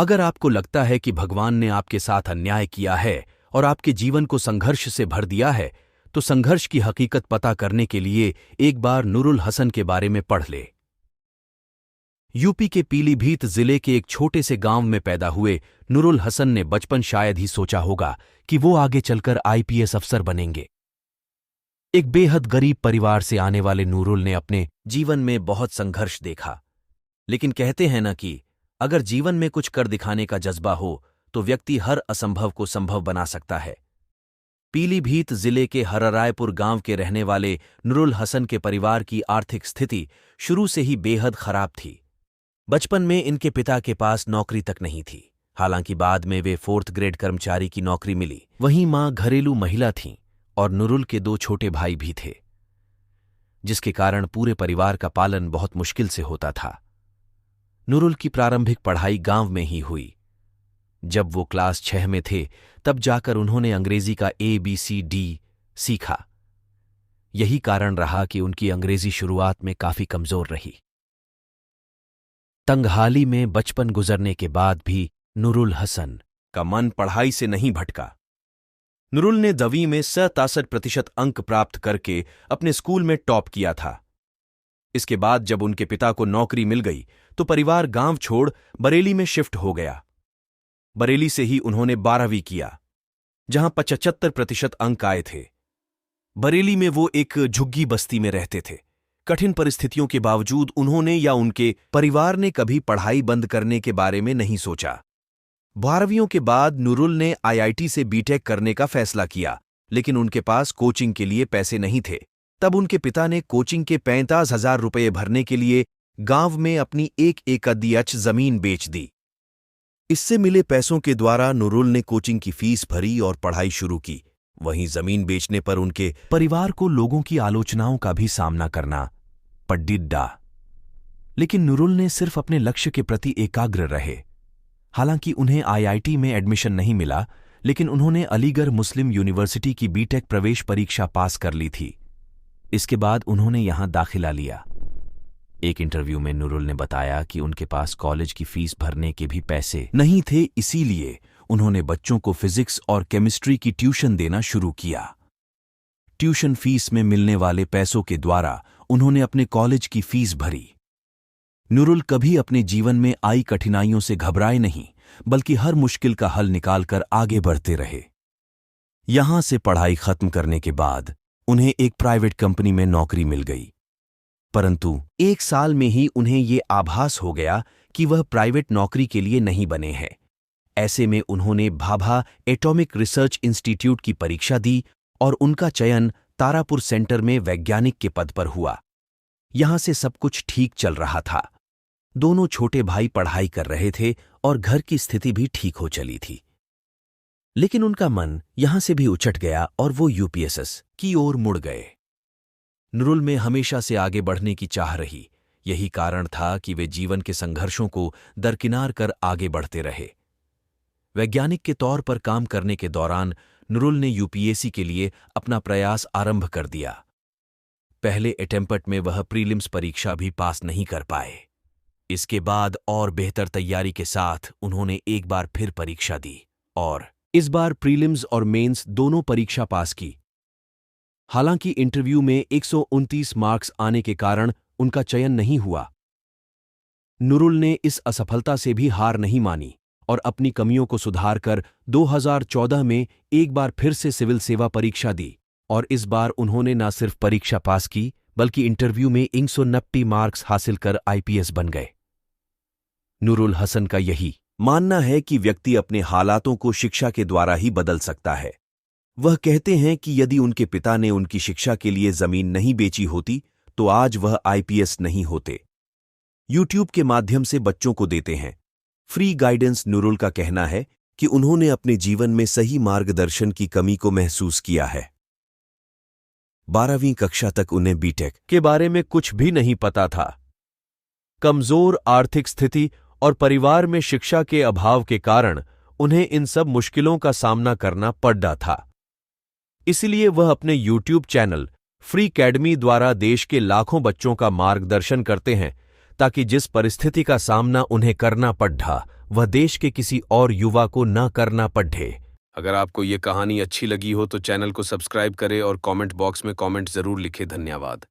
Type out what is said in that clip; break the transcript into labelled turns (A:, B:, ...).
A: अगर आपको लगता है कि भगवान ने आपके साथ अन्याय किया है और आपके जीवन को संघर्ष से भर दिया है, तो संघर्ष की हकीकत पता करने के लिए एक बार नूरुल हसन के बारे में पढ़ ले। यूपी के पीलीभीत जिले के एक छोटे से गांव में पैदा हुए नूरुल हसन ने बचपन शायद ही सोचा होगा कि वो आगे चलकर आईपीएस अफसर बनेंगे। एक बेहद गरीब परिवार से आने वाले नूरुल ने अपने जीवन में बहुत संघर्ष देखा, लेकिन कहते हैं ना कि अगर जीवन में कुछ कर दिखाने का जज्बा हो तो व्यक्ति हर असंभव को संभव बना सकता है। पीलीभीत जिले के हररायपुर गांव के रहने वाले नूरुल हसन के परिवार की आर्थिक स्थिति शुरू से ही बेहद खराब थी। बचपन में इनके पिता के पास नौकरी तक नहीं थी, हालांकि बाद में वे 4th ग्रेड कर्मचारी की नौकरी मिली। वहीं मां घरेलू महिला थीं और नूरुल के 2 छोटे भाई भी थे, जिसके कारण पूरे परिवार का पालन बहुत मुश्किल से होता था। नूरुल की प्रारंभिक पढ़ाई गांव में ही हुई। जब वो क्लास 6 में थे तब जाकर उन्होंने अंग्रेजी का ABCD सीखा। यही कारण रहा कि उनकी अंग्रेजी शुरुआत में काफी कमजोर रही। तंगहाली में बचपन गुजरने के बाद भी नूरुल हसन का मन पढ़ाई से नहीं भटका। नूरुल ने 10वीं में 67% अंक प्राप्त करके अपने स्कूल में टॉप किया था। इसके बाद जब उनके पिता को नौकरी मिल गई तो परिवार गांव छोड़ बरेली में शिफ्ट हो गया। बरेली से ही उन्होंने 12वीं किया, जहां 75% अंक आए थे। बरेली में वो एक झुग्गी बस्ती में रहते थे। कठिन परिस्थितियों के बावजूद उन्होंने या उनके परिवार ने कभी पढ़ाई बंद करने के बारे में नहीं सोचा। 12वीं के बाद नूरुल ने IIT से बीटेक करने का फैसला किया, लेकिन उनके पास कोचिंग के लिए पैसे नहीं थे। तब उनके पिता ने कोचिंग के 45,000 रुपये भरने के लिए गांव में अपनी 1 एकड़ जमीन बेच दी। इससे मिले पैसों के द्वारा नूरुल ने कोचिंग की फीस भरी और पढ़ाई शुरू की। वहीं जमीन बेचने पर उनके परिवार को लोगों की आलोचनाओं का भी सामना करना पड़ा, लेकिन नूरुल ने सिर्फ अपने लक्ष्य के प्रति एकाग्र रहे। हालांकि उन्हें IIT में एडमिशन नहीं मिला, लेकिन उन्होंने अलीगढ़ मुस्लिम यूनिवर्सिटी की बीटेक प्रवेश परीक्षा पास कर ली थी। इसके बाद उन्होंने यहां दाखिला लिया। एक इंटरव्यू में नूरुल ने बताया कि उनके पास कॉलेज की फीस भरने के भी पैसे नहीं थे, इसीलिए उन्होंने बच्चों को फिजिक्स और केमिस्ट्री की ट्यूशन देना शुरू किया। ट्यूशन फीस में मिलने वाले पैसों के द्वारा उन्होंने अपने कॉलेज की फीस भरी। नूरुल कभी अपने जीवन में आई कठिनाइयों से घबराए नहीं, बल्कि हर मुश्किल का हल निकालकर आगे बढ़ते रहे। यहां से पढ़ाई खत्म करने के बाद उन्हें एक प्राइवेट कंपनी में नौकरी मिल गई, परंतु 1 साल में ही उन्हें ये आभास हो गया कि वह प्राइवेट नौकरी के लिए नहीं बने हैं। ऐसे में उन्होंने भाभा एटॉमिक रिसर्च इंस्टीट्यूट की परीक्षा दी और उनका चयन तारापुर सेंटर में वैज्ञानिक के पद पर हुआ। यहां से सब कुछ ठीक चल रहा था। दोनों छोटे भाई पढ़ाई कर रहे थे और घर की स्थिति भी ठीक हो चली थी। लेकिन उनका मन यहां से भी उचट गया और वो यूपीएसएस की ओर मुड़ गए। नूरुल में हमेशा से आगे बढ़ने की चाह रही। यही कारण था कि वे जीवन के संघर्षों को दरकिनार कर आगे बढ़ते रहे। वैज्ञानिक के तौर पर काम करने के दौरान नूरुल ने यूपीएससी के लिए अपना प्रयास आरंभ कर दिया। पहले अटेम्प्ट में वह प्रीलिम्स परीक्षा भी पास नहीं कर पाए। इसके बाद और बेहतर तैयारी के साथ उन्होंने एक बार फिर परीक्षा दी और इस बार प्रीलिम्स और मेंस दोनों परीक्षा पास की। हालांकि इंटरव्यू में 129 मार्क्स आने के कारण उनका चयन नहीं हुआ। नूरुल ने इस असफलता से भी हार नहीं मानी और अपनी कमियों को सुधारकर 2014 में एक बार फिर से सिविल सेवा परीक्षा दी और इस बार उन्होंने न सिर्फ परीक्षा पास की, बल्कि इंटरव्यू में 190 मार्क्स हासिल कर आईपीएस बन गए। नूरुल हसन का यही मानना है कि व्यक्ति अपने हालातों को शिक्षा के द्वारा ही बदल सकता है। वह कहते हैं कि यदि उनके पिता ने उनकी शिक्षा के लिए जमीन नहीं बेची होती तो आज वह आईपीएस नहीं होते। यूट्यूब के माध्यम से बच्चों को देते हैं फ्री गाइडेंस। नूरुल का कहना है कि उन्होंने अपने जीवन में सही मार्गदर्शन की कमी को महसूस किया है। 12वीं कक्षा तक उन्हें बीटेक के बारे में कुछ भी नहीं पता था। कमजोर आर्थिक स्थिति और परिवार में शिक्षा के अभाव के कारण उन्हें इन सब मुश्किलों का सामना करना पड़ा था। इसलिए वह अपने यूट्यूब चैनल फ्री अकेडमी द्वारा देश के लाखों बच्चों का मार्गदर्शन करते हैं ताकि जिस परिस्थिति का सामना उन्हें करना पड़ा वह देश के किसी और युवा को न करना पड़े। अगर आपको ये कहानी अच्छी लगी हो तो चैनल को सब्सक्राइब करें और कमेंट बॉक्स में कमेंट जरूर लिखें। धन्यवाद।